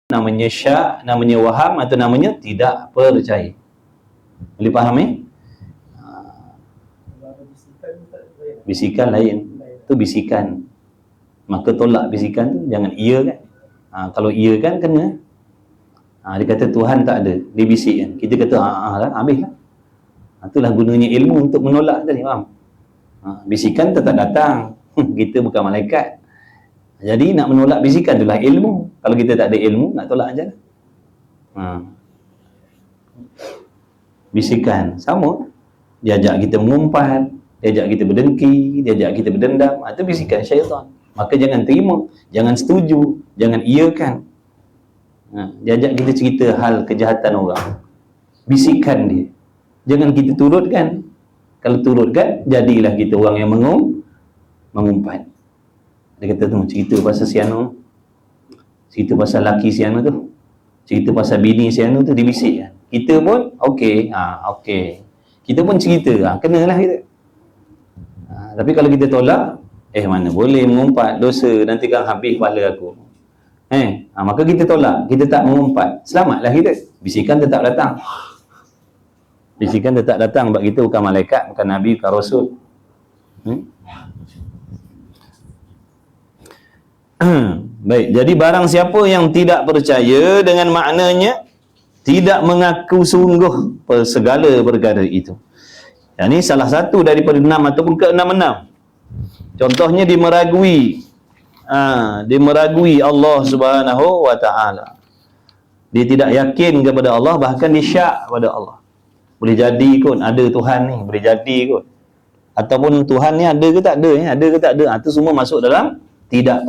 namanya syak, namanya waham, atau namanya tidak percaya. Boleh faham Bisikan lain. Itu bisikan. Maka tolak bisikan tu, jangan iya kan. Kalau iya kan kena. Dia kata Tuhan tak ada, dia bisik kan. Kita kata lah, habislah. Itulah gunanya ilmu untuk menolak tadi, faham? Bisikan tetap datang. Kita bukan malaikat. Jadi nak menolak bisikan itulah ilmu. Kalau kita tak ada ilmu, nak tolak aja lah. Bisikan sama, dia ajak kita mengumpat, dia ajak kita berdengki, dia ajak kita berdendam. Itu bisikan syaitan. Maka jangan terima, jangan setuju, jangan iakan. Dia ajak kita cerita hal kejahatan orang, bisikan dia, jangan kita turutkan. Kalau turutkan, jadilah kita orang yang mengumpat. Dia kata tu, cerita pasal si anu, cerita pasal laki si anu tu, cerita pasal bini si anu tu, dibisik kan. Kita pun okey, okey, kita pun cerita, kenalah kita. Tapi kalau kita tolak, mana boleh mengumpat, dosa, nanti kan habis pahala aku. Maka kita tolak, kita tak mengumpat, selamatlah kita. Bisikan tetap datang. Bisikan tetap datang, sebab kita bukan malaikat, bukan nabi, bukan rasul. Baik, jadi barang siapa yang tidak percaya dengan maknanya, tidak mengaku sungguh segala perkara itu. Yang ini salah satu daripada 6 ataupun ke-6. Contohnya dia meragui Allah Subhanahu wa ta'ala. Dia tidak yakin kepada Allah, bahkan dia syak pada Allah. Boleh jadi kot ada Tuhan ni, boleh jadi kot. Ataupun Tuhan ni ada ke tak ada, ada ke tak ada. Itu semua masuk dalam tidak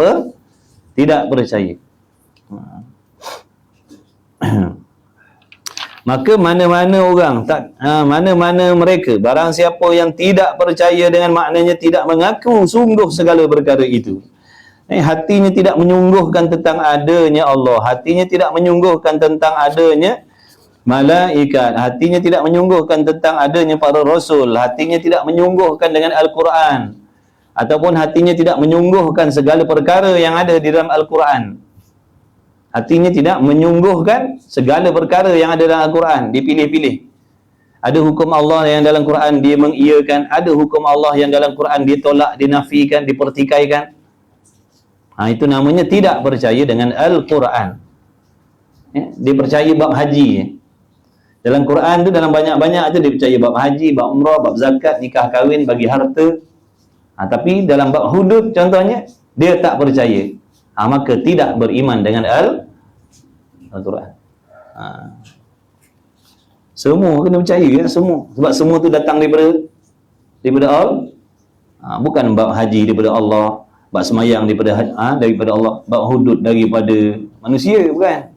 percaya. Maka mana-mana orang mana-mana mereka, barang siapa yang tidak percaya dengan maknanya, tidak mengaku sungguh segala perkara itu, hatinya tidak menyungguhkan tentang adanya Allah, hatinya tidak menyungguhkan tentang adanya malaikat, hatinya tidak menyungguhkan tentang adanya para rasul, hatinya tidak menyungguhkan dengan Al-Quran, ataupun hatinya tidak menyungguhkan segala perkara yang ada di dalam Al-Quran. Hatinya tidak menyungguhkan segala perkara yang ada dalam Al-Quran, dipilih-pilih. Ada hukum Allah yang dalam Quran dia mengiyakan, ada hukum Allah yang dalam Quran dia tolak, dinafikan, dipertikaikan. Itu namanya tidak percaya dengan Al-Quran. Dia percaya bab haji. Dalam Quran tu, dalam banyak-banyak tu dia percaya bab haji, bab umrah, bab zakat, nikah kahwin, bagi harta. Tapi dalam bab hudud contohnya, dia tak percaya. Maka tidak beriman dengan Al-Quran. Semua kena percaya ya, semua. Sebab semua tu datang daripada Allah. Bukan bab haji daripada Allah, bab semayang daripada Allah, bab hudud daripada manusia, bukan.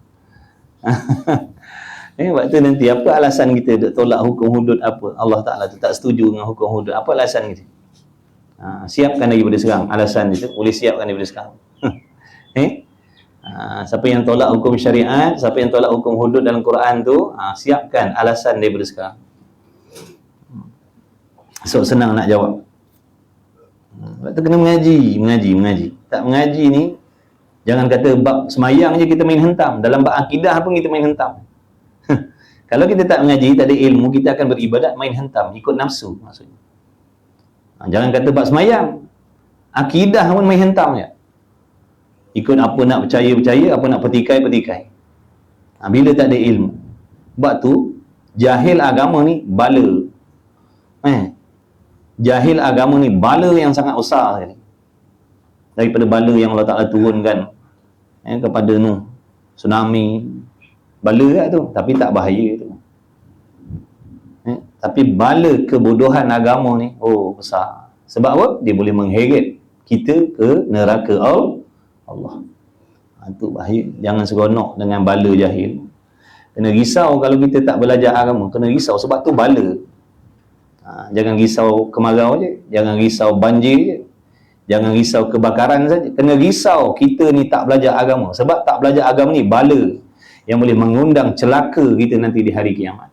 Sebab tu nanti apa alasan kita tolak hukum hudud apa? Allah Ta'ala tu tak setuju dengan hukum hudud. Apa alasan kita? Siapkan daripada sekarang alasan itu. Boleh siapkan daripada sekarang. Siapa yang tolak hukum syariat, siapa yang tolak hukum hudud dalam Quran tu, siapkan alasan daripada sekarang. So senang nak jawab. Sebab tu kena mengaji. Tak mengaji ni, jangan kata bab semayang je kita main hentam, dalam bab akidah pun kita main hentam. Kalau kita tak mengaji, tak ada ilmu, kita akan beribadat main hentam, ikut nafsu maksudnya. Jangan kata bab semayang, akidah pun main hentam je. Ikut apa nak percaya, apa nak petikai. Bila tak ada ilmu. Sebab tu, jahil agama ni bala. Jahil agama ni bala yang sangat besar sekali. Daripada bala yang Allah Ta'ala turunkan kepada Nuh, tsunami. Bala tak tu, tapi tak bahaya tu. Tapi bala kebodohan agama ni, besar. Sebab apa? Dia boleh mengheret kita ke neraka Allah. Itu bahaya. Jangan seronok dengan bala jahil. Kena risau kalau kita tak belajar agama. Kena risau sebab tu bala. Jangan risau kemarau je, jangan risau banjir je, jangan risau kebakaran saja. Kena risau kita ni tak belajar agama. Sebab tak belajar agama ni bala yang boleh mengundang celaka kita nanti di hari kiamat.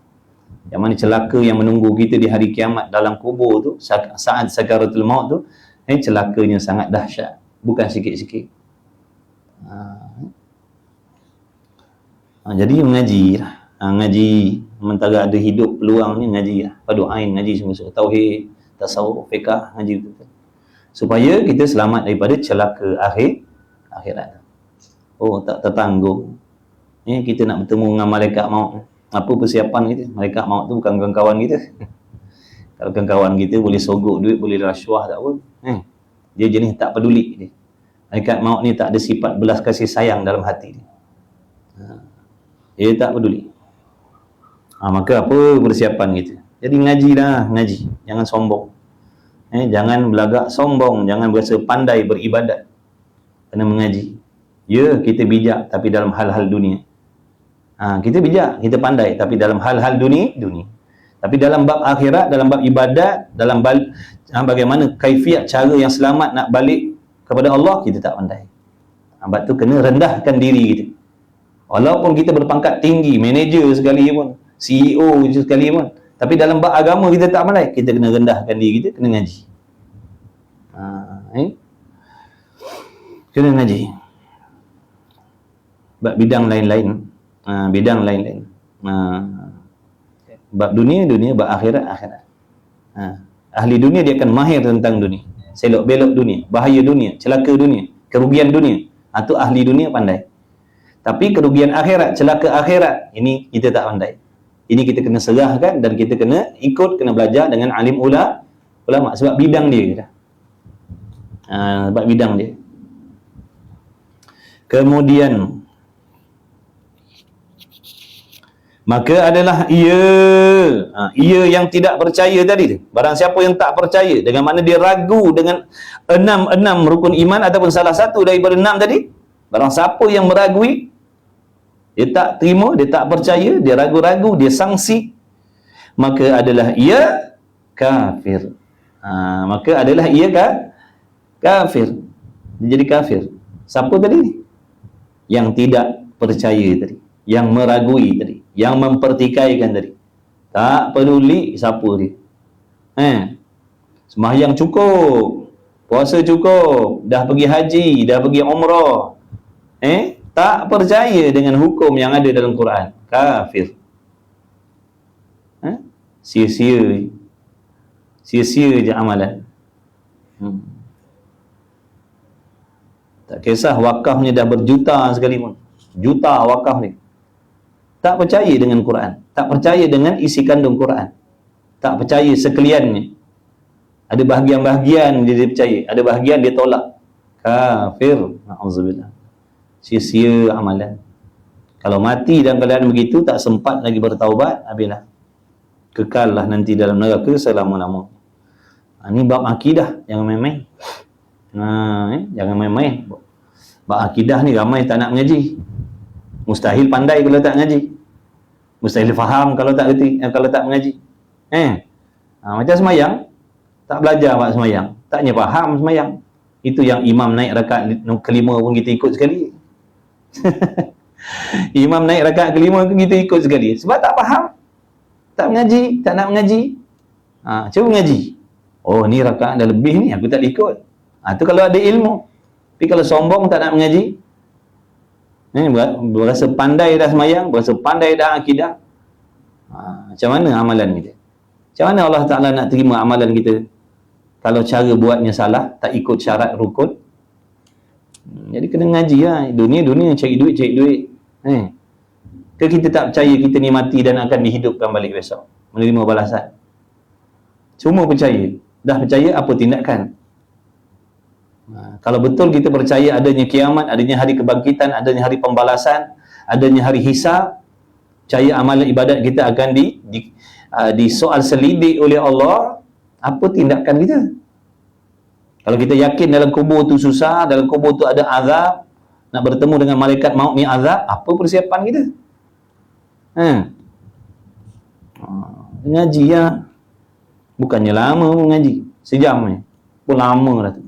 Yang mana celaka yang menunggu kita di hari kiamat dalam kubur tu, saat sakaratul maut tu, celakanya sangat dahsyat, bukan sikit-sikit. Jadi mengaji lah. Ngaji sementara ada hidup peluang ni, ngaji lah. Padu ain ngaji sungguh-sungguh, tauhid, tasawuf, fiqh, ngaji betul. Supaya kita selamat daripada celaka akhirat. Oh, tak tertanggung. Kita nak bertemu dengan malaikat maut. Apa persiapan kita? Malaikat maut tu bukan kawan-kawan kita. Kalau kawan kita boleh sogok duit, boleh rasuah, tak apa. Dia jenis tak peduli dia. Malaikat maut ni tak ada sifat belas kasih sayang dalam hati dia. Dia tak peduli. Maka apa persiapan kita? Jadi ngajilah, ngaji. Jangan sombong. Jangan belagak sombong, jangan berasa pandai beribadat. Kena mengaji. Ya, kita bijak tapi dalam hal-hal dunia. Kita bijak, kita pandai tapi dalam hal-hal dunia. Tapi dalam bab akhirat, dalam bab ibadat, dalam bagaimana kaifiat cara yang selamat nak balik kepada Allah, kita tak pandai. Sebab tu kena rendahkan diri kita. Walaupun kita berpangkat tinggi, manager sekali pun, CEO sekali pun, tapi dalam bab agama kita tak pandai, kita kena rendahkan diri kita, kena ngaji. Kena ngaji. Bab bidang lain-lain. Bab dunia, bab akhirat. Ahli dunia dia akan mahir tentang dunia. Selok belok dunia, bahaya dunia, celaka dunia, kerugian dunia. Itu ahli dunia pandai. Tapi kerugian akhirat, celaka akhirat, ini kita tak pandai. Ini kita kena serahkan dan kita kena ikut, kena belajar dengan alim ulama sebab bidang dia. Sebab bidang dia. Kemudian maka adalah ia yang tidak percaya tadi tu. Barang siapa yang tak percaya, dengan mana dia ragu dengan enam rukun iman ataupun salah satu daripada 6 tadi, barang siapa yang meragui, dia tak terima, dia tak percaya, dia ragu-ragu, dia sangsi, maka adalah ia kafir. Maka adalah ia kafir. Dia jadi kafir. Siapa tadi? Yang tidak percaya tadi, yang meragui tadi, yang mempertikaikan tadi. Tak peduli siapa dia. Sembahyang cukup, puasa cukup, dah pergi haji, dah pergi umrah, tak percaya dengan hukum yang ada dalam Quran, kafir. Sia-sia je amalan. Tak kisah wakafnya dah berjuta sekalipun, juta wakaf ni, tak percaya dengan Quran, tak percaya dengan isi kandung Quran, tak percaya sekaliannya. Ada bahagian-bahagian dia percaya, ada bahagian dia tolak. Kafir. Na'udzubillah. Sia-sia amalan. Kalau mati dalam keadaan begitu, tak sempat lagi bertaubat, habislah. Kekallah nanti dalam neraka selama-lamanya. Ini bab akidah, jangan main-main. Jangan main-main. Bab akidah ni ramai tak nak mengaji. Mustahil pandai kalau tak mengaji. Mustahil faham kalau tak reti, kalau tak mengaji. Macam semayang, tak belajar bab semayang, taknya faham semayang. Itu yang imam naik rakaat kelima pun kita ikut sekali. Imam naik rakaat kelima pun kita ikut sekali. Sebab tak faham, tak mengaji, tak nak mengaji. Cuba mengaji. Oh, ni rakaat dah lebih ni, aku tak ikut. Itu kalau ada ilmu. Tapi kalau sombong tak nak mengaji, berasa pandai dah semayang, berasa pandai dah akidah, macam mana amalan kita? Macam mana Allah Ta'ala nak terima amalan kita kalau cara buatnya salah, tak ikut syarat rukun? Jadi kena ngaji lah. Dunia cari duit. Ke kita tak percaya kita ni mati dan akan dihidupkan balik besok, menerima balasan? Cuma percaya. Dah percaya, apa tindakan? Kalau betul kita percaya adanya kiamat, adanya hari kebangkitan, adanya hari pembalasan, adanya hari hisab, percaya amalan ibadat kita akan disoal selidik oleh Allah, apa tindakan kita? Kalau kita yakin dalam kubur tu susah, dalam kubur tu ada azab, nak bertemu dengan malaikat maut ni azab, apa persiapan kita? Ngaji ya. Bukannya lama mengaji, sejam ni pun lama dah tu.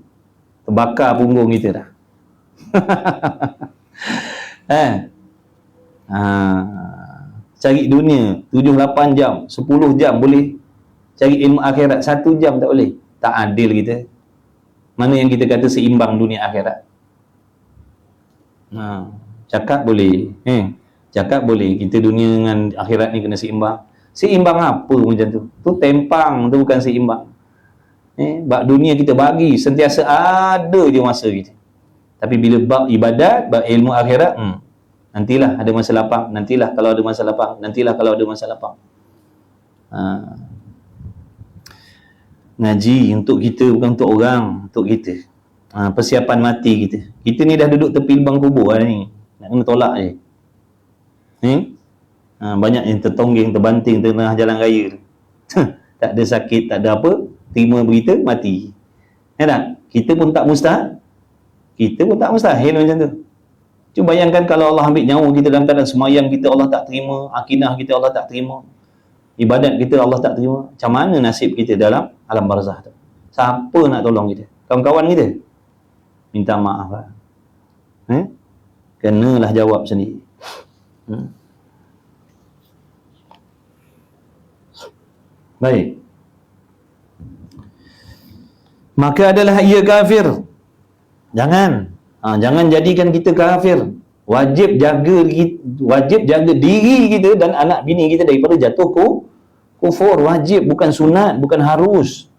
Terbakar punggung kita dah. Cari dunia 7-8 jam, 10 jam boleh. Cari ilmu akhirat 1 jam tak boleh. Tak adil kita. Mana yang kita kata seimbang dunia akhirat? Cakap boleh. Cakap boleh, kita dunia dengan akhirat ni kena seimbang. Seimbang apa macam tu? Tu tempang, tu bukan seimbang. Bab dunia kita bagi, sentiasa ada je masa kita. Tapi bila bab ibadat, bab ilmu akhirat, nantilah ada masa lapang, nantilah kalau ada masa lapang, nantilah kalau ada masa lapang. Ngaji untuk kita, bukan untuk orang, untuk kita. Persiapan mati kita. Kita ni dah duduk tepi lubang kubur ni. Nak kena tolak je. Banyak yang tertongging, terbanting tengah jalan raya. Tak ada sakit, tak ada apa, terima berita, mati. Ya tak? Kita pun tak mustahil. Kita pun tak mustahil macam tu. Cuba bayangkan kalau Allah ambil nyawa kita dalam keadaan semayang kita Allah tak terima, akidah kita Allah tak terima, ibadat kita Allah tak terima. Macam mana nasib kita dalam alam barzah tu? Siapa nak tolong kita? Kawan-kawan kita? Minta maaf lah. Kenalah jawab sendiri. Baik. Maka adalah ia kafir. Jangan jadikan kita kafir. Wajib jaga diri kita dan anak bini kita daripada jatuh kufur. Wajib, bukan sunat, bukan harus.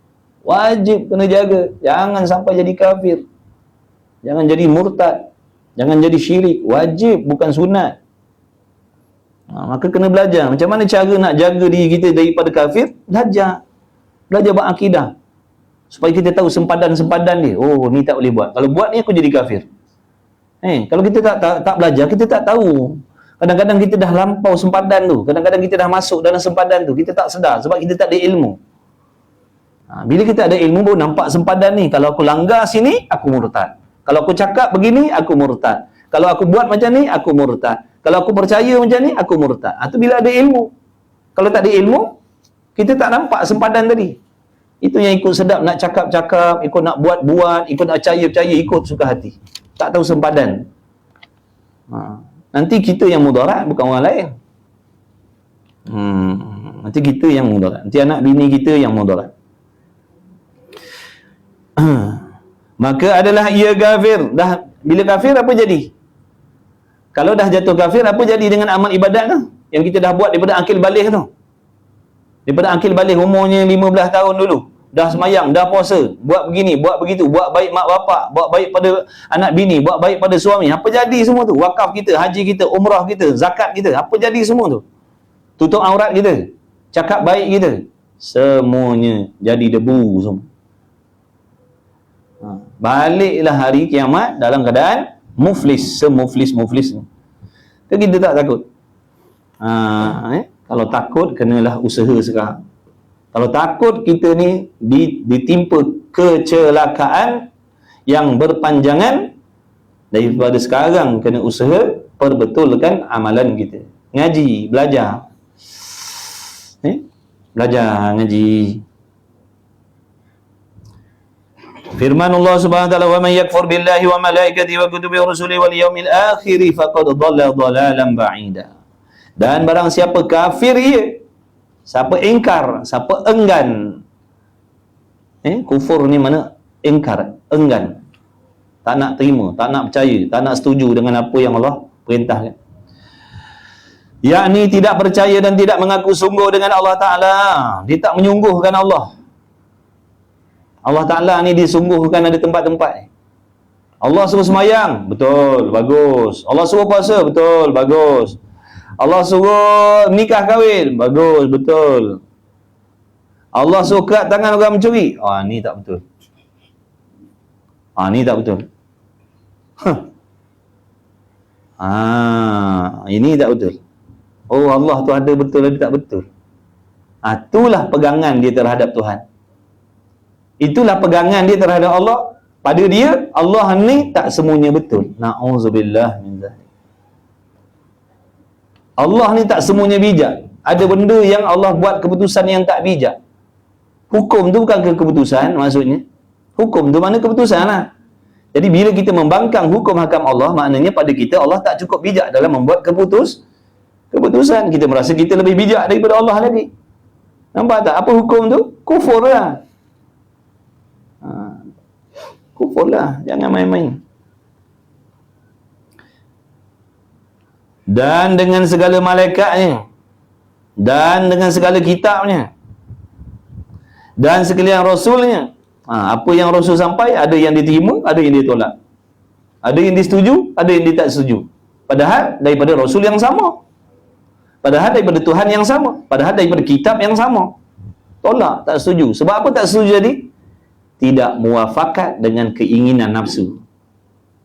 Wajib kena jaga. Jangan sampai jadi kafir. Jangan jadi murtad. Jangan jadi syirik. Wajib, bukan sunat. Maka kena belajar. Macam mana cara nak jaga diri kita daripada kafir? Belajar berakidah. Supaya kita tahu sempadan-sempadan dia. Oh, ni tak boleh buat. Kalau buat ni aku jadi kafir. Kalau kita tak belajar, kita tak tahu. Kadang-kadang kita dah lampau sempadan tu. Kadang-kadang kita dah masuk dalam sempadan tu. Kita tak sedar sebab kita tak ada ilmu. Bila kita ada ilmu baru nampak sempadan ni. Kalau aku langgar sini, aku murtad. Kalau aku cakap begini, aku murtad. Kalau aku buat macam ni, aku murtad. Kalau aku percaya macam ni, aku murtad. Itu bila ada ilmu. Kalau tak ada ilmu, kita tak nampak sempadan tadi. Itu yang ikut sedap, nak cakap-cakap, ikut nak buat-buat, ikut nak percaya-percaya, ikut suka hati. Tak tahu sempadan. Nanti kita yang mudarat, bukan orang lain. Nanti kita yang mudarat. Nanti anak bini kita yang mudarat. Maka adalah ia kafir. Bila kafir apa jadi? Kalau dah jatuh kafir, apa jadi dengan amal ibadat tu? Yang kita dah buat daripada akil baligh tu. Daripada akil baligh umurnya 15 tahun dulu. Dah semayang, dah puasa, buat begini, buat begitu, buat baik mak bapak, buat baik pada anak bini, buat baik pada suami. Apa jadi semua tu? Wakaf kita, haji kita, umrah kita, zakat kita. Apa jadi semua tu? Tutup aurat kita, cakap baik kita. Semuanya jadi debu semua. Baliklah hari kiamat dalam keadaan muflis, semuflis-muflis ni. Kita tak takut. Kalau takut, kenalah usaha sekarang. Kalau takut kita ni ditimpa kecelakaan yang berpanjangan, daripada sekarang kena usaha perbetulkan amalan kita. Ngaji, belajar. Belajar, ngaji. Firman Allah Subhanahu wa taala, "Wa man yakfur billahi wa malaikatihi wa kutubihi wa rusulihi wal yawmil akhir faqad dhalla dhalalan ba'ida." Dan barang siapa kafir ia, siapa ingkar, siapa enggan. Kufur ni mana? Ingkar, enggan. Tak nak terima, tak nak percaya, tak nak setuju dengan apa yang Allah perintahkan. Yakni tidak percaya dan tidak mengaku sungguh dengan Allah Ta'ala. Dia tak menyungguhkan Allah. Allah Ta'ala ni disungguhkan ada tempat-tempat. Allah suruh semayang, betul, bagus. Allah suruh puasa, betul, bagus. Allah suruh nikah kahwin, bagus, betul. Allah suruh kerat tangan orang mencuri, ni tak betul. Ni tak betul. Ini tak betul. Oh, Allah tu ada betul, ada tak betul. Itulah pegangan dia terhadap Tuhan. Itulah pegangan dia terhadap Allah. Pada dia, Allah ni tak semuanya betul. Na'udzubillah min zalik. Allah ni tak semuanya bijak. Ada benda yang Allah buat keputusan yang tak bijak. Hukum tu bukan keputusan maksudnya. Hukum tu mana keputusan lah. Jadi bila kita membangkang hukum hakam Allah, maknanya pada kita Allah tak cukup bijak dalam membuat keputusan. Kita merasa kita lebih bijak daripada Allah lagi. Nampak tak? Apa hukum tu? Kufur lah. Kufur lah. Jangan main-main. dan dengan segala malaikatnya, dan dengan segala kitabnya, dan sekalian rasulnya. Apa yang Rasul sampai, ada yang diterima, ada yang ditolak, ada yang disetujui, ada yang tidak setuju. Padahal daripada Rasul yang sama, padahal daripada Tuhan yang sama, padahal daripada kitab yang sama. Tolak, tak setuju. Sebab apa tak setuju jadi? Tidak muafakat dengan keinginan nafsu.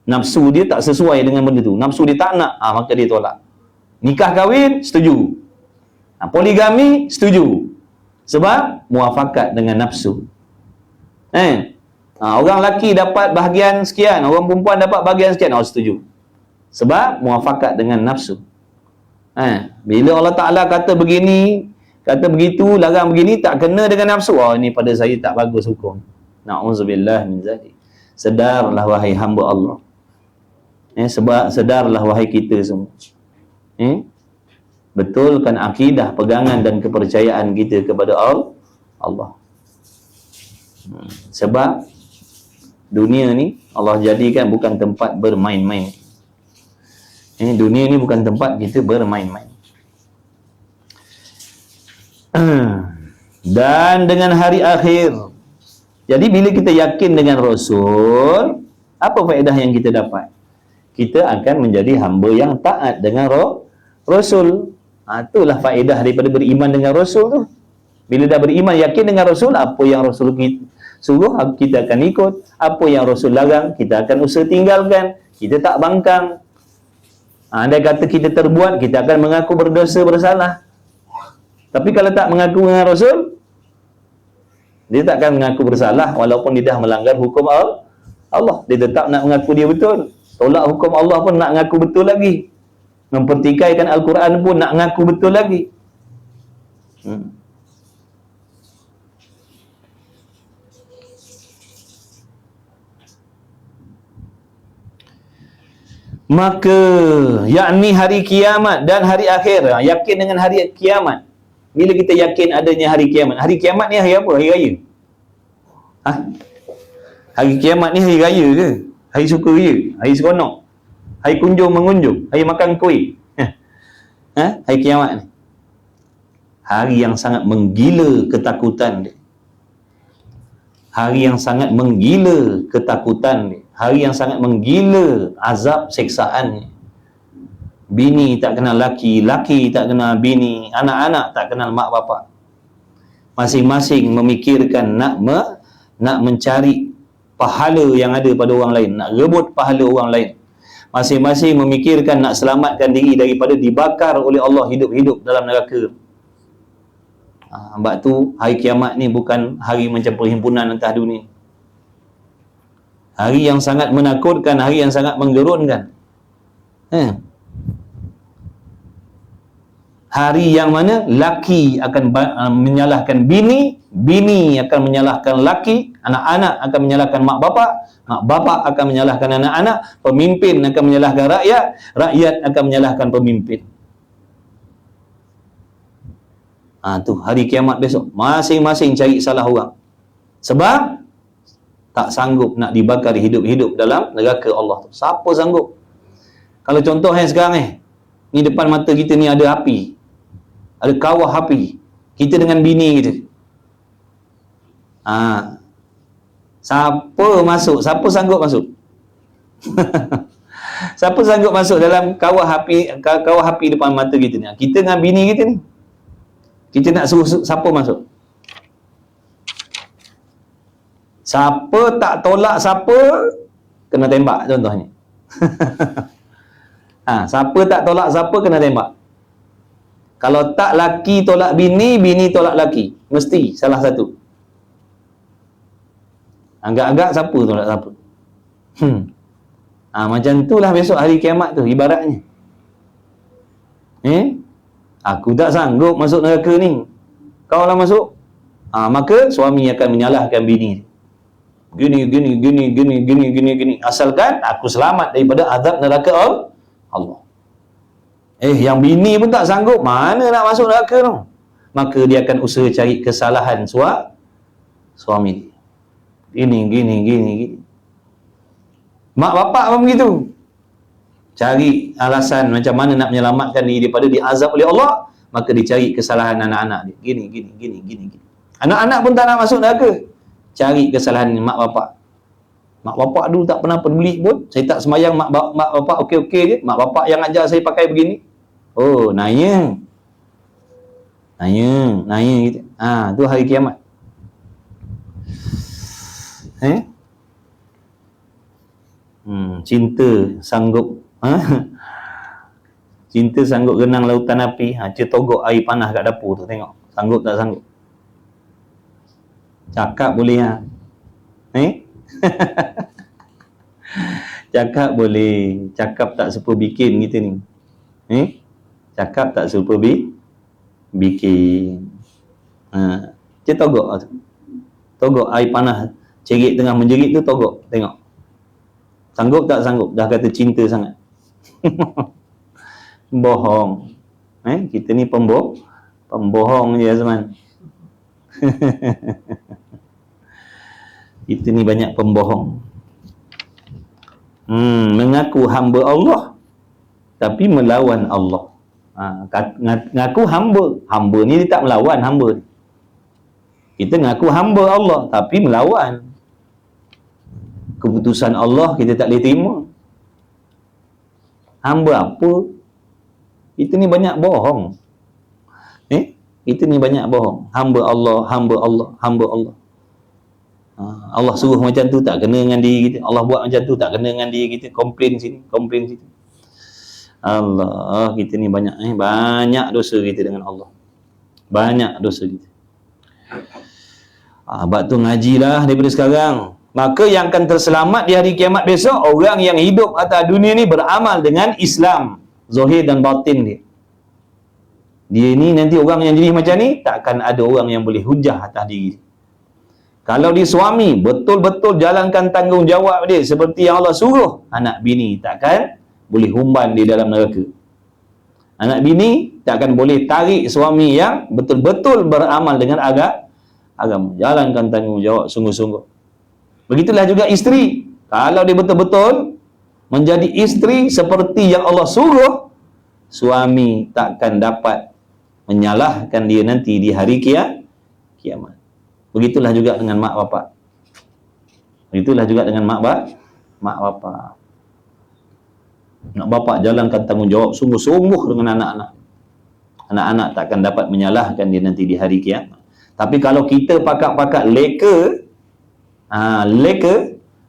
Nafsu dia tak sesuai dengan benda tu. Nafsu dia tak nak, maka dia tolak. Nikah kahwin, setuju. Poligami, setuju. Sebab muafakat dengan nafsu. Orang lelaki dapat bahagian sekian, orang perempuan dapat bahagian sekian, setuju. Sebab muafakat dengan nafsu. Bila Allah Ta'ala kata begini, kata begitu, larang begini, tak kena dengan nafsu, ini pada saya tak bagus hukum. Na'udzubillah min zalik. Sedarlah wahai hamba Allah. Sebab sedarlah wahai kita semua. Betulkan akidah, pegangan dan kepercayaan kita kepada Allah. Sebab dunia ni Allah jadikan bukan tempat bermain-main. Dunia ni bukan tempat kita bermain-main. Dan dengan hari akhir. Jadi bila kita yakin dengan Rasul, apa faedah yang kita dapat? Kita akan menjadi hamba yang taat dengan Rasul. Itulah faedah daripada beriman dengan Rasul tu. Bila dah beriman, yakin dengan Rasul, apa yang Rasul suruh, kita akan ikut. Apa yang Rasul larang, kita akan usaha tinggalkan. Kita tak bangkang. Andai kata kita terbuat, kita akan mengaku berdosa, bersalah. Tapi kalau tak mengaku dengan Rasul, dia tak akan mengaku bersalah walaupun dia dah melanggar hukum Allah. Dia tetap nak mengaku dia betul. Tolak hukum Allah pun nak mengaku betul lagi. Mempertikaikan Al-Quran pun nak mengaku betul lagi. Maka yakni hari kiamat dan hari akhir. Yakin dengan hari kiamat. Bila kita yakin adanya hari kiamat. Hari kiamat ni hari apa? Hari raya. Hari kiamat ni hari raya ke? Hari sukaraya? Hari seronok? Hari kunjung mengunjung? Hari makan kuih? Hari kiamat ni. Hari yang sangat menggila ketakutan dia. Hari yang sangat menggila ketakutan dia. Hari yang sangat menggila azab seksaannya. Bini tak kenal laki, laki tak kenal bini, anak-anak tak kenal mak bapak. Masing-masing memikirkan nak mencari pahala yang ada pada orang lain, nak rebut pahala orang lain. Masing-masing memikirkan nak selamatkan diri daripada dibakar oleh Allah hidup-hidup dalam neraka. Sebab tu hari kiamat ni bukan hari macam perhimpunan antah dunia. Hari yang sangat menakutkan, hari yang sangat menggerunkan. Hari yang mana laki akan menyalahkan bini, bini akan menyalahkan laki, anak-anak akan menyalahkan mak bapak, mak bapak akan menyalahkan anak-anak, pemimpin akan menyalahkan rakyat, rakyat akan menyalahkan pemimpin. Tu hari kiamat besok. Masing-masing cari salah orang. Sebab tak sanggup nak dibakar hidup-hidup dalam neraka Allah tu. Siapa sanggup? Kalau contoh sekarang ni depan mata kita ni ada api. Ada kawah api. Kita dengan bini kita. Siapa masuk? Siapa sanggup masuk? Siapa sanggup masuk dalam kawah api depan mata kita ni? Kita dengan bini kita ni. Kita nak suruh siapa masuk? Siapa tak tolak siapa, kena tembak contohnya. Siapa tak tolak siapa, kena tembak. Kalau tak laki tolak bini, bini tolak laki. Mesti salah satu. Agak-agak siapa tolak siapa. Macam itulah besok hari kiamat tu ibaratnya. Aku tak sanggup masuk neraka ni. Kau lah masuk. Maka suami akan menyalahkan bini. Gini. Asalkan aku selamat daripada azab neraka Allah. Yang bini pun tak sanggup, mana nak masuk neraka tu? Maka dia akan usaha cari kesalahan suami dia. Gini. Mak bapak pun begitu. cari alasan macam mana nak menyelamatkan diri daripada diazab oleh Allah, maka dicari kesalahan anak-anak dia. Gini. Anak-anak pun tak nak masuk neraka. Cari kesalahan mak bapak. Mak bapak dulu tak pernah peduli pun. Saya tak semayang, mak bapak okey-okey je. Mak bapak yang ajar saya pakai begini. Oh, nanya gitu. Tu hari kiamat. Cinta sanggup cinta sanggup renang lautan api, togok air panas kat dapur tu, tengok sanggup tak sanggup. Cakap boleh cakap boleh, cakap tak serupa bikin kita ni. Cakap tak serupa bikin. Togok air panas, cerit tengah menjerit tu, togok, tengok sanggup tak sanggup, dah kata cinta sangat. Bohong. Kita ni pembohong je Azman. Kita ni banyak pembohong. Mengaku hamba Allah tapi melawan Allah. Ngaku hamba ni dia tak melawan hamba. Kita ngaku hamba Allah tapi melawan keputusan Allah, kita tak boleh terima. Hamba apa? Kita ni banyak bohong. Kita ni banyak bohong. Hamba Allah. Allah suruh macam tu tak kena dengan diri kita. Allah buat macam tu tak kena dengan diri kita. Komplain sini, komplain situ. Allah, kita ni banyak dosa kita dengan Allah. Banyak dosa kita. Sebab tu ngajilah daripada sekarang. Maka yang akan terselamat di hari kiamat besok, orang yang hidup atas dunia ni beramal dengan Islam, zahir dan batin dia. Dia ni nanti orang yang jadi macam ni, takkan ada orang yang boleh hujah atas diri dia. Kalau dia suami, betul-betul jalankan tanggungjawab dia seperti yang Allah suruh, anak bini takkan boleh humban di dalam neraka. Anak bini takkan boleh tarik suami yang betul-betul beramal dengan agama, jalankan tanggungjawab sungguh-sungguh. Begitulah juga isteri. Kalau dia betul-betul menjadi isteri seperti yang Allah suruh, suami takkan dapat menyalahkan dia nanti di hari kiamat. Begitulah juga dengan mak bapak. Begitulah juga dengan mak bapak. Mak bapak jalankan tanggungjawab sungguh-sungguh dengan anak-anak. Anak-anak takkan dapat menyalahkan dia nanti di hari kiamat. Tapi kalau kita pakat-pakat leka,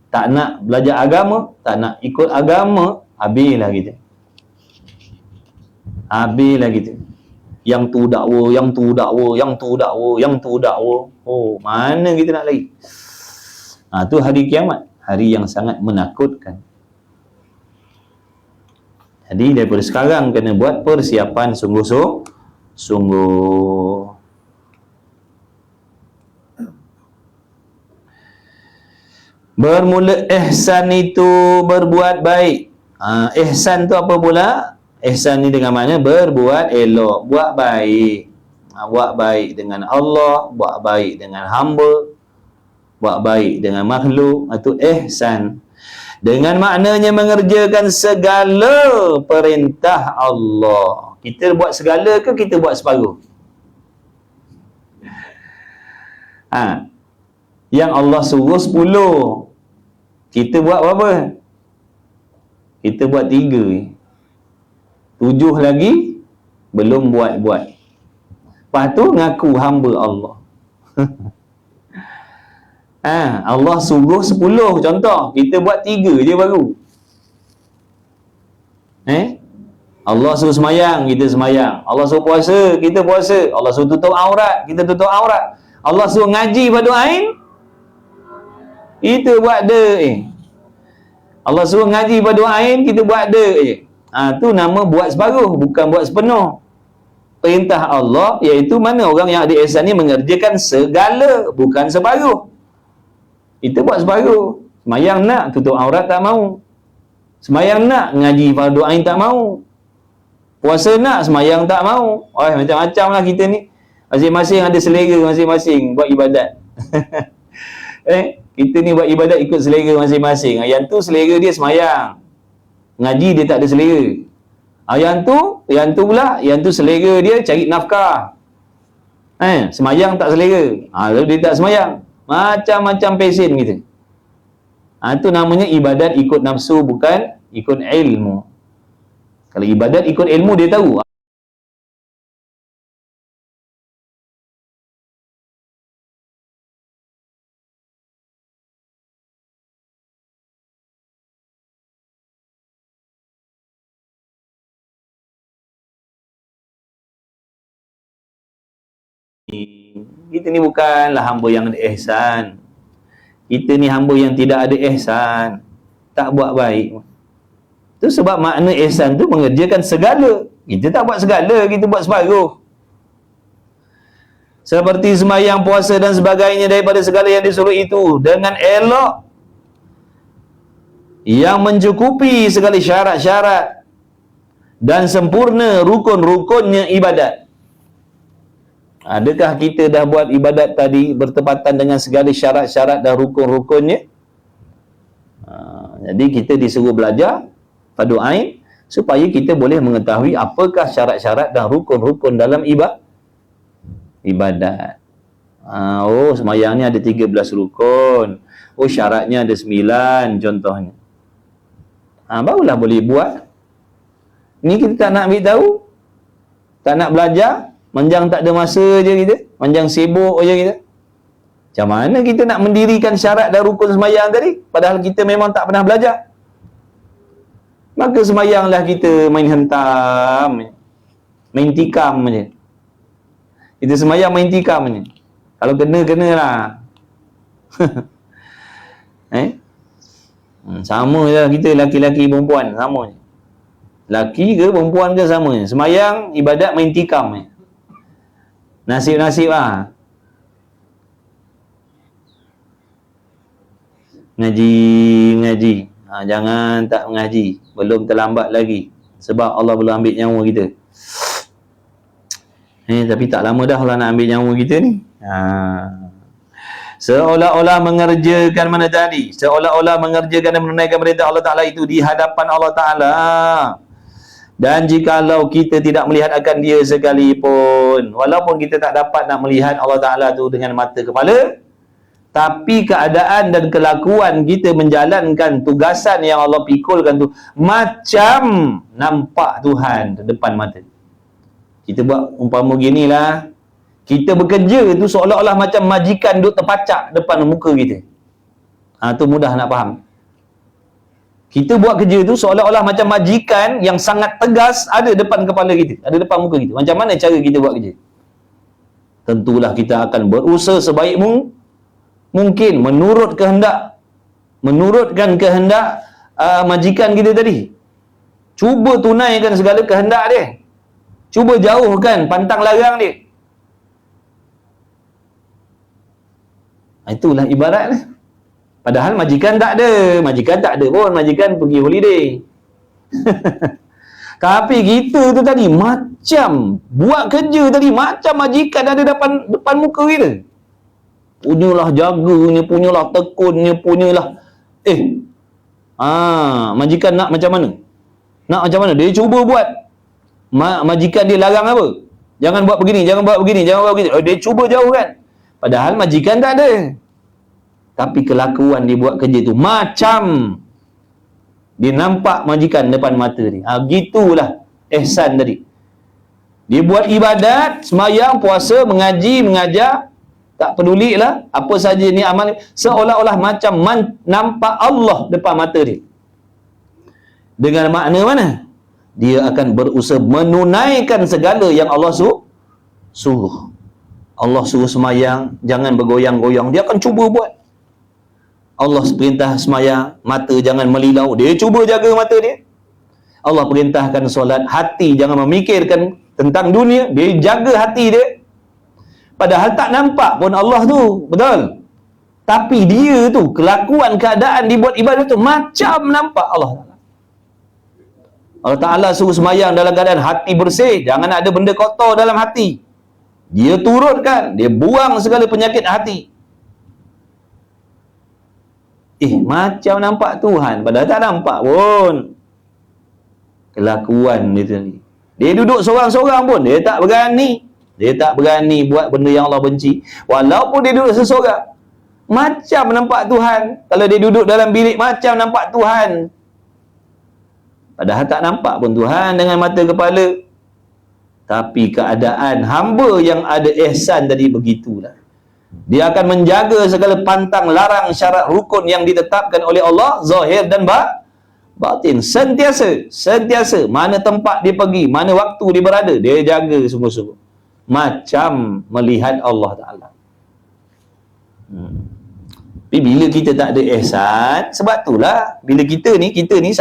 tak nak belajar agama, tak nak ikut agama, habislah kita. Yang tu dakwa. Oh, mana kita nak lagi? Tu hari kiamat, hari yang sangat menakutkan. Jadi daripada sekarang kena buat persiapan sungguh-sungguh. Bermula ihsan itu berbuat baik. Ihsan tu apa pula? Ihsan ni dengan makna berbuat elok, buat baik. Buat baik dengan Allah, buat baik dengan hamba, buat baik dengan makhluk. Itu ihsan. Dengan maknanya mengerjakan segala perintah Allah. Kita buat segala ke kita buat separuh? Yang Allah suruh 10, kita buat berapa? Kita buat 3. 7 lagi belum buat. Lepas tu ngaku hamba Allah. Allah suruh 10 contoh, kita buat 3 je baru. Allah suruh semayang, kita semayang. Allah suruh puasa, kita puasa. Allah suruh tutup aurat, kita tutup aurat. Allah suruh ngaji pada ain, kita buat Allah suruh ngaji pada ain, kita buat je. Tu nama buat separuh, bukan buat sepenuh. Perintah Allah iaitu mana orang yang ada ihsan ni mengerjakan segala, bukan separuh. Kita buat separuh. Semayang nak, tutup aurat tak mau. Semayang nak, ngaji fardu ain tak mau. Puasa nak, semayang tak mau. Macam-macam lah kita ni. Masing-masing ada selera masing-masing buat ibadat. Kita ni buat ibadat ikut selera masing-masing. Yang tu selera dia semayang. Ngaji dia tak ada selera. Yang tu pula, yang tu selera dia cari nafkah. Semayang tak selera. Lalu dia tak semayang. Macam-macam pesen kita. Itu namanya ibadat ikut nafsu, bukan ikut ilmu. Kalau ibadat ikut ilmu, dia tahu. Kita ni bukanlah hamba yang ada ihsan. Kita ni hamba yang tidak ada ihsan, tak buat baik. Itu sebab makna ihsan tu mengerjakan segala. Kita tak buat segala, kita buat separuh. Seperti sembahyang, puasa dan sebagainya daripada segala yang disuruh itu dengan elok, yang mencukupi segala syarat-syarat dan sempurna rukun-rukunnya ibadat. Adakah kita dah buat ibadat tadi bertepatan dengan segala syarat-syarat dan rukun-rukunnya? Jadi kita disuruh belajar fardu ain supaya kita boleh mengetahui apakah syarat-syarat dan rukun-rukun dalam ibadat. Semayang ni ada 13 rukun. Syaratnya ada 9 contohnya. Barulah boleh buat. Ni kita tak nak ambil tahu, tak nak belajar. Manjang tak ada masa je kita, manjang sibuk je kita. Macam mana kita nak mendirikan syarat dan rukun semayang tadi, padahal kita memang tak pernah belajar? Maka semayanglah kita main hentam, main tikam je. Kita semayang main tikam je. Kalau kena lah. Sama je lah kita, laki-laki perempuan sama je. Laki ke perempuan ke sama je. Semayang ibadat main tikam je. Nasib-nasib lah. Ngaji. Jangan tak mengaji. Belum terlambat lagi. Sebab Allah belum ambil nyawa kita. Tapi tak lama dah Allah nak ambil nyawa kita ni. Seolah-olah mengerjakan mana tadi? Seolah-olah mengerjakan dan menunaikan perintah Allah Ta'ala itu di hadapan Allah Ta'ala. Dan jikalau kita tidak melihat akan dia sekalipun, walaupun kita tak dapat nak melihat Allah Ta'ala tu dengan mata kepala, tapi keadaan dan kelakuan kita menjalankan tugasan yang Allah pikulkan tu macam nampak Tuhan depan mata. Kita buat umpama ginilah, kita bekerja tu seolah-olah macam majikan duduk terpacak depan muka kita. Tu mudah nak faham. Kita buat kerja tu seolah-olah macam majikan yang sangat tegas ada depan kepala kita, ada depan muka kita. Macam mana cara kita buat kerja? Tentulah kita akan berusaha sebaik mungkin menurutkan kehendak majikan kita tadi. Cuba tunaikan segala kehendak dia. Cuba jauhkan pantang larang dia. Itulah ibaratnya. Padahal majikan tak ada pun, majikan pergi holiday. Tapi kita tu tadi macam buat kerja tadi macam majikan ada depan muka kita. Punyalah jaganya, punyalah tekunnya, punyalah majikan nak macam mana? Nak macam mana? Dia cuba buat. Majikan dia larang apa? Jangan buat begini, jangan buat begini, jangan buat begitu. Dia cuba jauhkan. Padahal majikan tak ada. Tapi kelakuan dia buat kerja tu macam dia nampak majikan depan mata dia. Gitulah ihsan tadi. Dia buat ibadat, semayang, puasa, mengaji, mengajar, tak pedulilah apa saja ni amal, seolah-olah macam nampak Allah depan mata dia. Dengan makna mana? Dia akan berusaha menunaikan segala yang Allah suruh. Allah suruh semayang, jangan bergoyang-goyang, dia akan cuba buat. Allah perintah semayang, mata jangan melilau, dia cuba jaga mata dia. Allah perintahkan solat, hati jangan memikirkan tentang dunia, dia jaga hati dia. Padahal tak nampak pun Allah tu, betul? Tapi dia tu, kelakuan keadaan dibuat ibadat tu macam nampak Allah Ta'ala. Allah Ta'ala suruh semayang dalam keadaan hati bersih, jangan ada benda kotor dalam hati. Dia turutkan, dia buang segala penyakit hati. Macam nampak Tuhan, padahal tak nampak pun. kelakuan dia tadi. Dia duduk seorang-seorang pun dia tak berani. Dia tak berani buat benda yang Allah benci. Walaupun dia duduk seseorang, macam nampak Tuhan. Kalau dia duduk dalam bilik, macam nampak Tuhan. Padahal tak nampak pun Tuhan dengan mata kepala. Tapi keadaan hamba yang ada ihsan tadi begitulah. Dia akan menjaga segala pantang larang syarat rukun yang ditetapkan oleh Allah, zahir dan batin. Sentiasa. Mana tempat dia pergi, mana waktu dia berada, dia jaga sungguh-sungguh. Macam melihat Allah Ta'ala. Tapi bila kita tak ada ihsan, sebab itulah bila kita ni, kita ni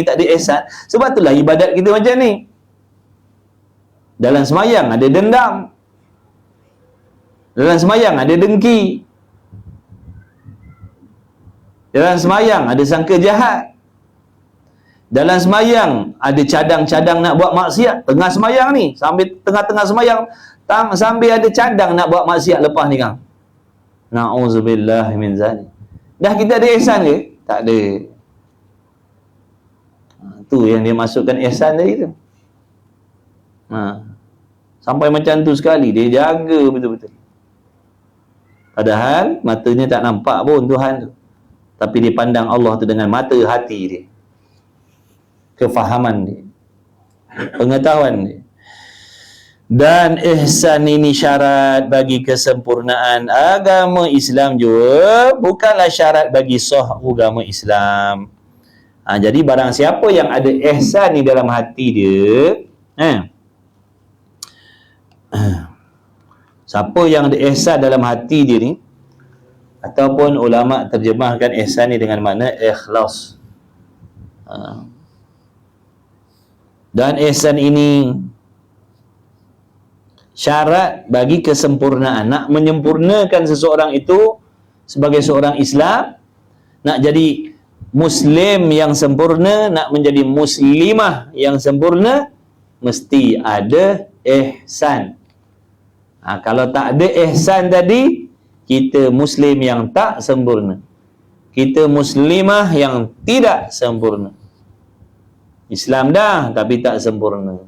tak ada ihsan, sebab itulah ibadat kita macam ni. Dalam semayang ada dendam, dalam semayang ada dengki, dalam semayang ada sangka jahat, dalam semayang ada cadang-cadang nak buat maksiat. Tengah semayang ni, sambil tengah-tengah semayang, sambil ada cadang nak buat maksiat lepas ni kan. Na'udzubillah min zalik. Dah kita ada ihsan ke? Tak ada. Tu yang dia masukkan ihsan tadi tu. Sampai macam tu sekali, dia jaga betul-betul. Padahal matanya tak nampak pun Tuhan tu, tapi dia pandang Allah tu dengan mata hati dia, kefahaman dia, pengetahuan dia. Dan ihsan ini syarat bagi kesempurnaan agama Islam juga, bukanlah syarat bagi sah agama Islam. Jadi barang siapa yang ada ihsan ni dalam hati dia, siapa yang ada ihsan dalam hati dia ni, ataupun ulama terjemahkan ihsan ni dengan makna ikhlas. Dan ihsan ini syarat bagi kesempurnaan. Nak menyempurnakan seseorang itu sebagai seorang Islam, nak jadi Muslim yang sempurna, nak menjadi Muslimah yang sempurna, mesti ada ihsan. Kalau tak ada ihsan tadi, kita Muslim yang tak sempurna, kita Muslimah yang tidak sempurna. Islam dah tapi tak sempurna.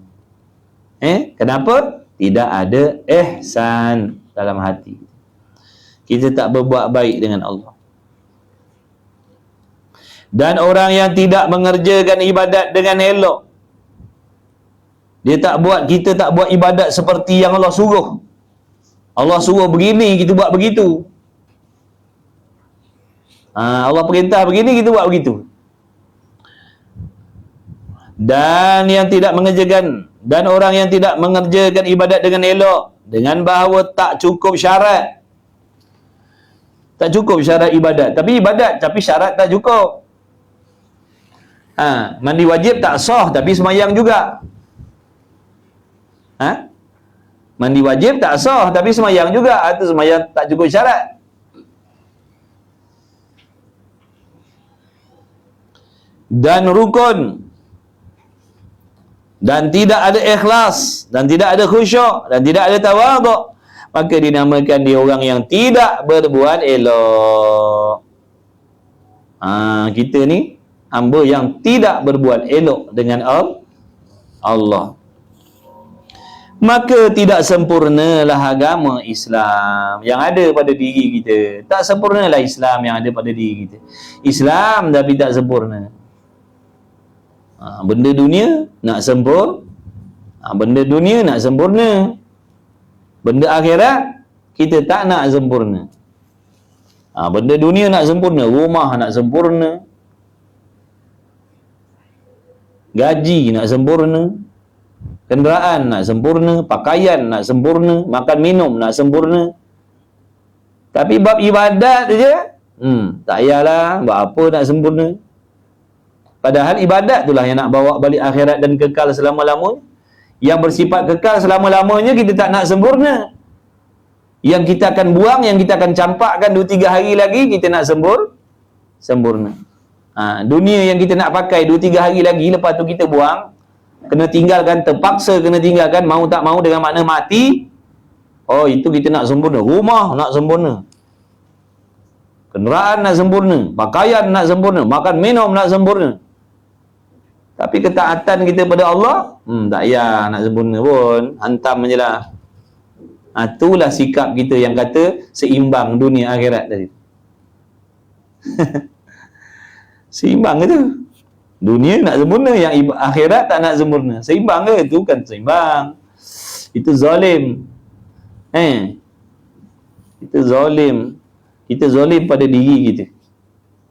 Kenapa? Tidak ada ihsan dalam hati. Kita tak berbuat baik dengan Allah. Dan orang yang tidak mengerjakan ibadat dengan elok, dia tak buat, kita tak buat ibadat seperti yang Allah suruh. Allah suruh begini, kita buat begitu. Allah perintah begini, kita buat begitu. Dan yang tidak mengerjakan, dan orang yang tidak mengerjakan ibadat dengan elok, dengan bahawa tak cukup syarat. Tak cukup syarat ibadat, tapi ibadat tapi syarat tak cukup. Mandi wajib tak sah tapi semayang juga. Mandi wajib tak sah tapi semayang juga, itu semayang tak cukup syarat. Dan rukun, dan tidak ada ikhlas, dan tidak ada khusyuk, dan tidak ada tawaduk, maka dinamakan dia orang yang tidak berbuat elok. Kita ni hamba yang tidak berbuat elok dengan Allah. Maka tidak sempurnalah agama Islam yang ada pada diri kita. Tak sempurnalah Islam yang ada pada diri kita. Islam tapi tak sempurna. Benda dunia nak sempurna, benda dunia nak sempurna, benda akhirat kita tak nak sempurna. Benda dunia nak sempurna, rumah nak sempurna, gaji nak sempurna, kenderaan nak sempurna, pakaian nak sempurna, makan minum nak sempurna. Tapi bab ibadat je, tak payahlah buat apa nak sempurna. Padahal ibadat itulah yang nak bawa balik akhirat dan kekal selama-lamanya. Yang bersifat kekal selama-lamanya kita tak nak sempurna. Yang kita akan buang, yang kita akan campakkan 2-3 hari lagi, kita nak sempurna. Dunia yang kita nak pakai 2-3 hari lagi, lepas tu kita buang, kena tinggalkan, terpaksa kena tinggalkan, mau tak mau dengan makna mati. Oh, itu kita nak sempurna. Rumah nak sempurna, kenderaan nak sempurna, pakaian nak sempurna, makan minum nak sempurna. Tapi ketaatan kita pada Allah, tak payah nak sempurna pun. Hantam je lah. Itulah sikap kita yang kata seimbang dunia akhirat tadi. Seimbang ke tu? Dunia nak sempurna, yang akhirat tak nak sempurna. Seimbang ke? Itu kan seimbang. Itu zalim. Itu zalim. Kita zalim pada diri kita.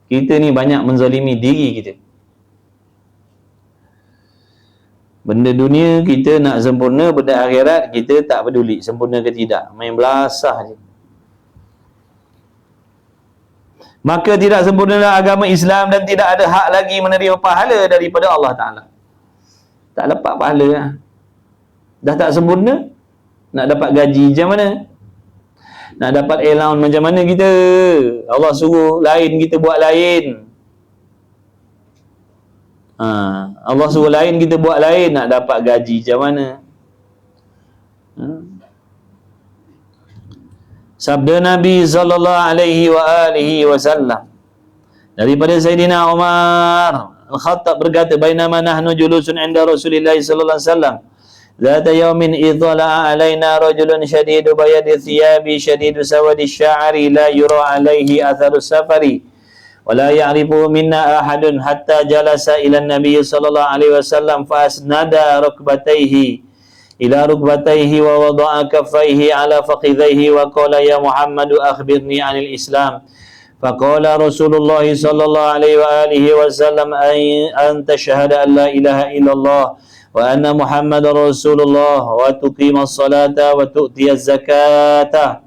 Kita ni banyak menzalimi diri kita. Benda dunia kita nak sempurna, benda akhirat kita tak peduli sempurna ke tidak, main belasah je. Maka tidak sempurnalah agama Islam dan tidak ada hak lagi menerima pahala daripada Allah Ta'ala. Tak dapat pahala lah. Dah tak sempurna, nak dapat gaji macam mana? Nak dapat allowance macam mana kita? Allah suruh lain, kita buat lain. Allah suruh lain, kita buat lain. Nak dapat gaji macam mana? Sabda Nabi sallallahu alaihi wa alihi wasallam daripada Sayyidina Umar Al-Khattab berkata, bainama nahnu julusun inda Rasulillah sallallahu alaihi wasallam zata yawmin idhala alaina rajulun shadidu bayadi thiyabi shadidu sawadi sya'ri la yura alaihi atharu safari wa la ya'rifu minna ahadun hatta jalasa ila Nabi sallallahu alaihi wasallam fa asnada rukbatayhi ila rukbatayhi wa wada'a kaffayhi ala faqidhayhi wa qala ya Muhammadu akhbirni anil Islam. Faqala Rasulullah sallallahu alaihi wa alihi wasallam an tashhada an la ilaha illallah wa anna Muhammadar Rasulullah wa tuqima as-salata wa tu'ti az-zakata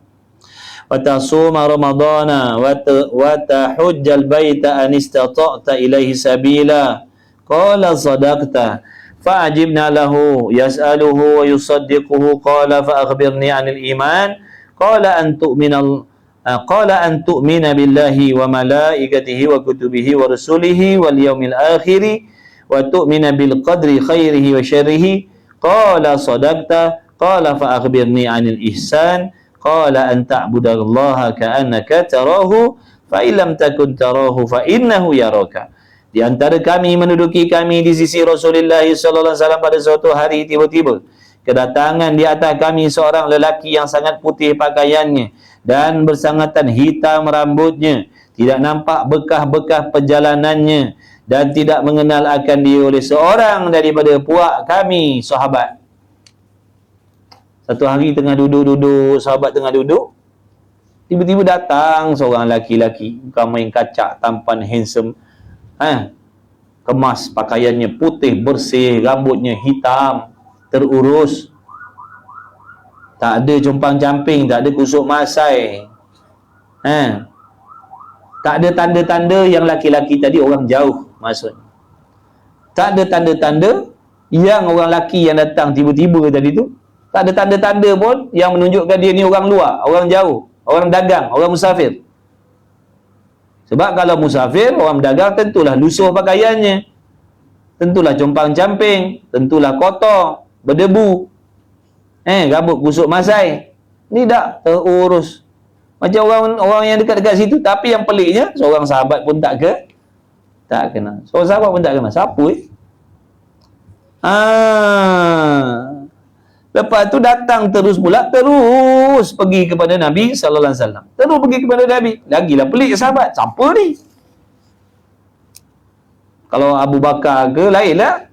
wa tasuma ramadana wa tahujjal baita an istata'ta ilaihi sabila. Qala sadaqta. فأجبنا له يسأله ويصدقه قال فأخبرني عن الإيمان قال أن تؤمن بالله وملائكته وكتبه ورسله واليوم الآخر وتؤمن بالقدر خيره وشره قال صدقت قال فأخبرني عن الإحسان قال أن تعبد الله كأنك تراه فإن لم تكن تراه فإنه يراك. Di antara kami menduduki kami di sisi Rasulullah sallallahu alaihi wasallam pada suatu hari, tiba-tiba kedatangan di atas kami seorang lelaki yang sangat putih pakaiannya dan bersangatan hitam rambutnya, tidak nampak bekas-bekas perjalanannya dan tidak mengenal akan dia oleh seorang daripada puak kami sahabat. Satu hari tengah duduk-duduk, sahabat tengah duduk, tiba-tiba datang seorang lelaki-lelaki, bukan main kacak, tampan, handsome, kemas, pakaiannya putih, bersih, rambutnya hitam, terurus, tak ada compang-camping, tak ada kusuk masai, tak ada tanda-tanda yang laki-laki tadi orang jauh maksudnya. Tak ada tanda-tanda yang orang laki yang datang tiba-tiba tadi tu, tak ada tanda-tanda pun yang menunjukkan dia ni orang luar, orang jauh, orang dagang, orang musafir. Sebab kalau musafir, orang berdagang tentulah lusuh pakaiannya, tentulah compang-camping, tentulah kotor, berdebu, rambut kusuk masai. Ni tak terurus macam orang yang dekat-dekat situ. Tapi yang peliknya, seorang sahabat pun tak kenal. Seorang sahabat pun tak kenal. Siapa Lepas tu datang terus pergi kepada Nabi sallallahu alaihi wasallam. Terus pergi kepada Nabi. Lagilah pelik sahabat. Siapa ni? Kalau Abu Bakar ke lainlah.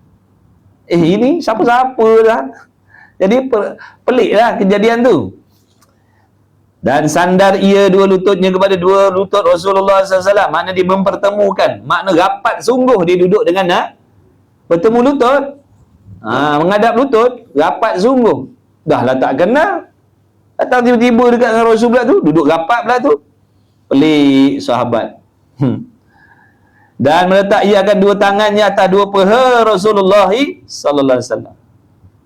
Ini siapa-siapa dah. Jadi peliklah kejadian tu. Dan sandar ia dua lututnya kepada dua lutut Rasulullah sallallahu alaihi wasallam. Makna dia mempertemukan. Makna rapat sungguh dia duduk dengan bertemu lutut. Menghadap lutut, rapat sungguh. Dah lah tak kenal, datang tiba-tiba dekat dengan Rasul pula tu, duduk rapat pula tu. Pelik sahabat. Dan meletak ia akan dua tangannya atas dua peha Rasulullah sallallahu alaihi wasallam.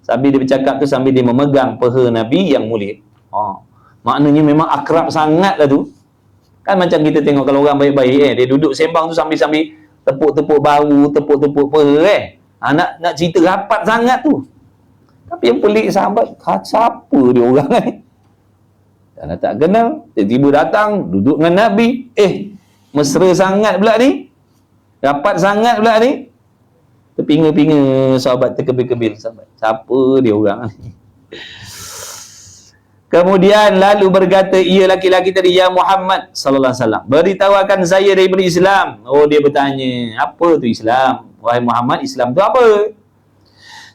Sambil dia bercakap tu, sambil dia memegang peha Nabi yang mulia. Maknanya memang akrab sangat lah tu. Kan macam kita tengok kalau orang baik-baik, dia duduk sembang tu sambil-sambil tepuk-tepuk bahu, tepuk-tepuk peha nak cerita rapat sangat tu. Tapi yang pelik sahabat, siapa dia orang ni? Dan tak kenal, tiba-tiba datang, duduk dengan Nabi. Mesra sangat pula ni, rapat sangat pula ni. Terpinga-pinga sahabat, terkebil-kebil sahabat. Siapa dia orang ni? Kemudian lalu berkata ia laki-laki tadi, ya Muhammad sallallahu alaihi wasallam, beritahukan saya daripada Islam. Oh, dia bertanya, apa tu Islam? Wahai Muhammad, Islam tu apa?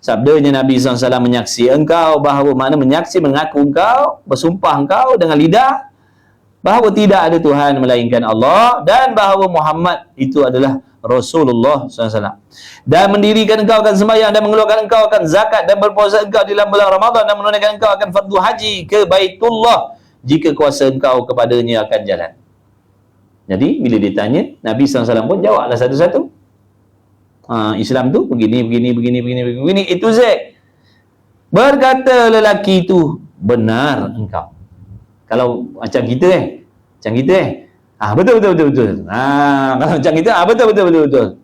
Sabdanya Nabi SAW, menyaksi engkau bahawa, makna menyaksi, mengaku engkau, bersumpah engkau dengan lidah bahawa tidak ada Tuhan melainkan Allah, dan bahawa Muhammad itu adalah Rasulullah SAW, dan mendirikan engkau akan sembahyang, dan mengeluarkan engkau akan zakat, dan berpuasa engkau di dalam bulan Ramadan, dan menunaikan engkau akan fardu haji ke Baitullah jika kuasa engkau kepadanya akan jalan. Jadi bila ditanya, Nabi SAW pun jawablah satu-satu. Islam tu begini, itu Z. Berkata lelaki itu, benar engkau. Kalau macam kita betul. Kalau macam kita, betul.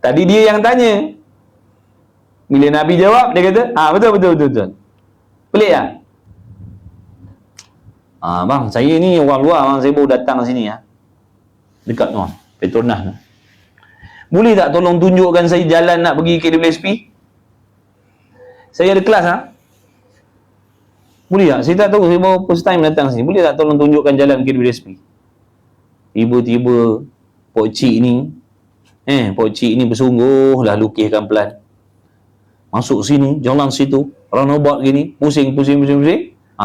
Tadi dia yang tanya. Bila Nabi jawab, dia kata, betul. Pelik tak? Bang, saya ni orang luar, bang, saya baru datang sini dekat tu, Petronas tu. Boleh tak tolong tunjukkan saya jalan nak pergi KWSP? Saya ada kelas Boleh tak? Saya tak tahu, saya baru first time datang sini. Boleh tak tolong tunjukkan jalan KWSP? Tiba-tiba Pok Cik ni bersungguhlah lukiskan pelan. Masuk sini, jalan situ, roundabout gini, pusing.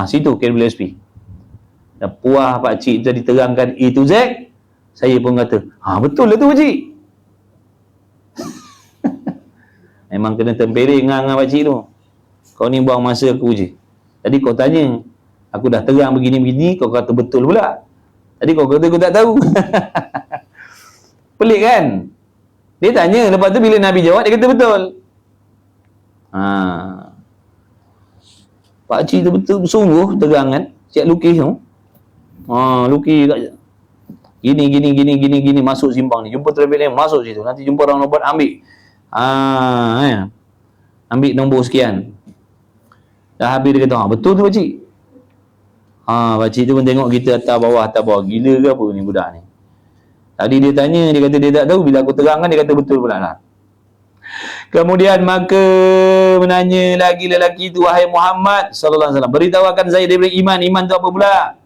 Situ KWSP. Dah puas Pak Cik tadi terangkan A to Z, saya pun kata, betul lah tu Pak Cik. Memang kena temperi dengan Pak Cik tu. Kau ni buang masa aku je. Tadi kau tanya, aku dah terang begini-begini, kau kata betul pula. Tadi kau kata aku tak tahu. Pelik kan? Dia tanya, lepas tu bila Nabi jawab, dia kata betul. Pak Cik tu betul, sungguh terang kan? Cik lukis tu. Lukis kat gini, masuk simpang ni, jumpa traffic lain, masuk situ, nanti jumpa orang nombor, ambil ambil nombor sekian. Dah habis dia kata, betul tu Pak Cik. Pak Cik tu pun tengok kita atas bawah, gila ke apa ni budak ni. Tadi dia tanya, dia kata dia tak tahu, bila aku terangkan dia kata betul pula lah. Kemudian maka menanya lagi lelaki itu, wahai Muhammad sallallahu alaihi wasallam, beritahukan saya daripada iman tu apa pula?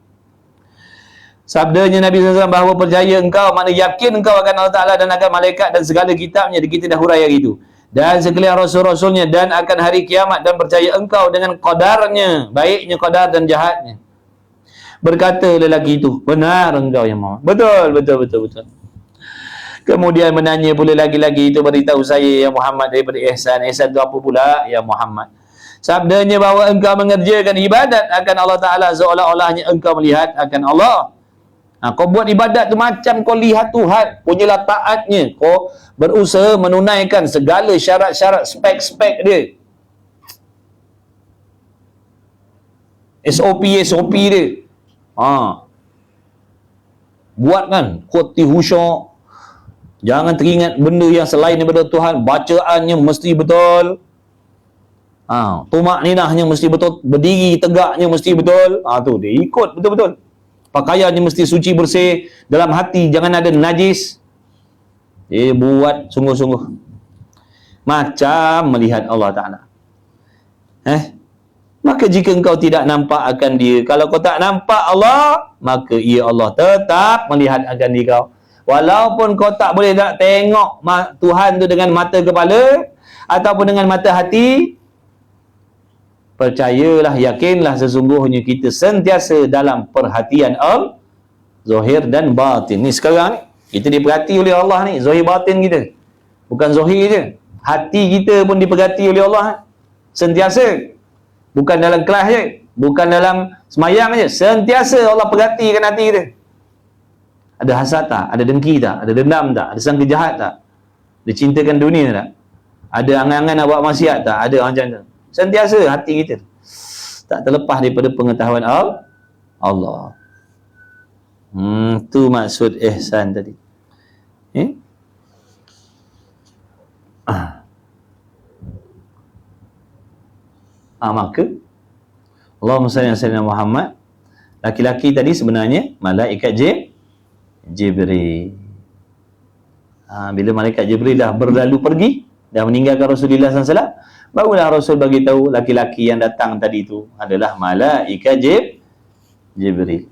Sabdanya Nabi SAW, bahawa percaya engkau, makna yakin engkau akan Allah Ta'ala dan akan malaikat dan segala kitabnya, kita dah hurai hari itu, dan sekalian rasul-rasulnya, dan akan hari kiamat, dan percaya engkau dengan qadarnya, baiknya qadar dan jahatnya. Berkata lelaki itu, benar engkau ya Muhammad. Betul. Kemudian menanya pula lagi-lagi itu, beritahu saya ya Muhammad daripada ihsan. Ihsan itu apa pula ya Muhammad? Sabdanya bahawa engkau mengerjakan ibadat akan Allah Ta'ala seolah-olahnya engkau melihat akan Allah. Kau buat ibadat tu macam kau lihat Tuhan, punyalah taatnya. Kau berusaha menunaikan segala syarat-syarat, spek-spek dia, SOP dia. Buat kan, khoti khusyuk, jangan teringat benda yang selain daripada Tuhan, bacaannya mesti betul, tumak ninahnya mesti betul, berdiri tegaknya mesti betul. Tu dia ikut betul-betul. Pakaiannya mesti suci bersih, dalam hati jangan ada najis. Dia buat sungguh-sungguh macam melihat Allah Ta'ala. Maka jika engkau tidak nampak akan dia, kalau kau tak nampak Allah, maka ia Allah tetap melihat akan diri kau. Walaupun kau tak boleh nak tengok Tuhan tu dengan mata kepala ataupun dengan mata hati, percayalah, yakinlah sesungguhnya kita sentiasa dalam perhatian zahir dan batin. Ni sekarang ni kita diperhati oleh Allah ni, zahir batin kita. Bukan zahir je, hati kita pun diperhati oleh Allah sentiasa. Bukan dalam kelas je, bukan dalam semayang je, sentiasa Allah perhatikan hati kita. Ada hasad tak? Ada dengki tak? Ada dendam tak? Ada sangka jahat tak? Ada cintakan dunia tak? Ada angan-angan nak buat maksiat tak? Ada macam tu. Sentiasa hati kita tak terlepas daripada pengetahuan Allah. Tu maksud ihsan tadi. Maka Allahumma salli ala sayyidina Muhammad, laki-laki tadi sebenarnya malaikat Jibril. Bila malaikat Jibril dah berlalu pergi, dah meninggalkan Rasulullah SAW, barulah Rasul bagi tahu laki-laki yang datang tadi itu adalah malaikat Jibril.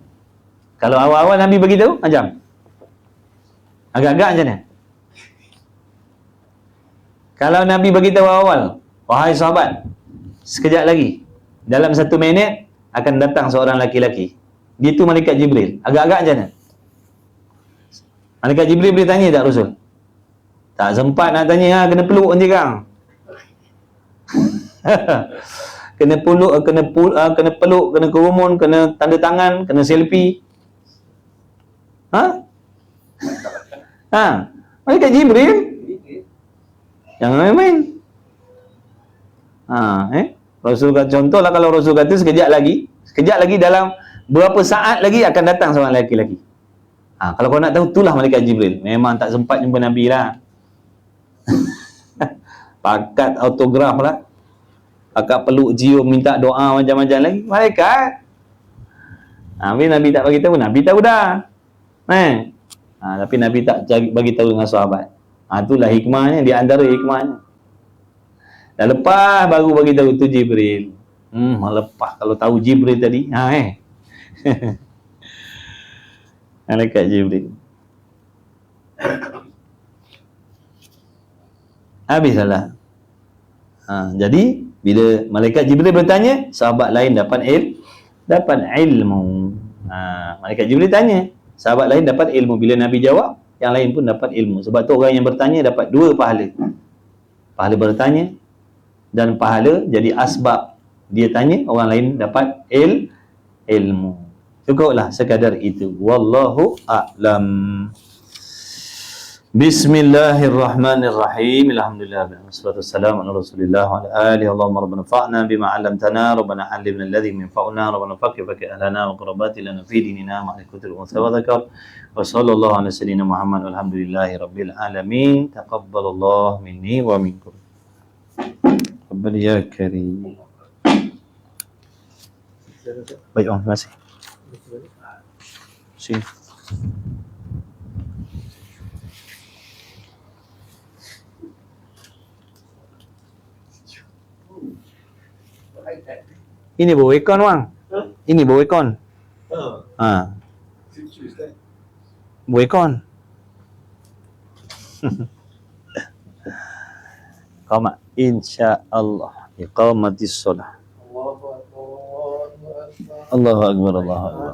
Kalau awal-awal Nabi bagi tahu macam agak-agak macam mana? Kalau Nabi bagi tahu awal, wahai sahabat, sekejap lagi dalam 1 minit akan datang seorang laki-laki. Dia tu malaikat Jibril. Agak-agak macam mana? Malaikat Jibril boleh tanya tak Rasul? Tak sempat nak tanya, kena peluk nanti kang. kena peluk, kena kerumun, kena tanda tangan, kena selfie. Malaikat Jibril. Jangan main-main. Rasul kata, contohlah kalau Rasul kata sekejap lagi dalam berapa saat lagi akan datang seorang lelaki-lelaki. Kalau kau nak tahu, itulah malaikat Jibril. Memang tak sempat jumpa Nabi lah. Pakat autograf lah, pakat peluk, cium, minta doa macam-macam lagi. Malaikat. Habis Nabi tak bagi tahu, Nabi tahu dah. Tapi Nabi tak bagi tahu dengan sahabat. Itulah hikmahnya, di antara hikmahnya. Dah lepas baru bagi tahu tu Jibril. Lepas kalau tahu Jibril tadi, malaikat Jibril. Habislah. Jadi bila malaikat Jibril bertanya, sahabat lain dapat ilmu. Malaikat Jibril tanya, sahabat lain dapat ilmu. Bila Nabi jawab, yang lain pun dapat ilmu. Sebab tu orang yang bertanya dapat 2 pahala. Pahala bertanya dan pahala jadi asbab dia tanya, orang lain dapat ilmu. Cukuplah sekadar itu. Wallahu a'lam. Bismillahirrahmanirrahim. Alhamdulillah wassalatu wassalamu ala Rasulillah wa ala alihi. Allahumma rabbana fa'na bima 'allamtana, rabbana 'allimna alladhi yanfa'una, rabbana faqih ahlana wa qurabati lana fi dinina ma'alikutul unsa wa dzakar. Wa sallallahu ala sayyidina Muhammad walhamdulillahi rabbil alamin. Taqabbalallahu minni wa minkum. Rabbal ya karim. Baik, terima kasih. Sini. Ini bawa ekon bang. Ini bawa ekon. Bawa ekon. Qamat insya-Allah iqamatis solah. Allahu akbar, Allahu akbar.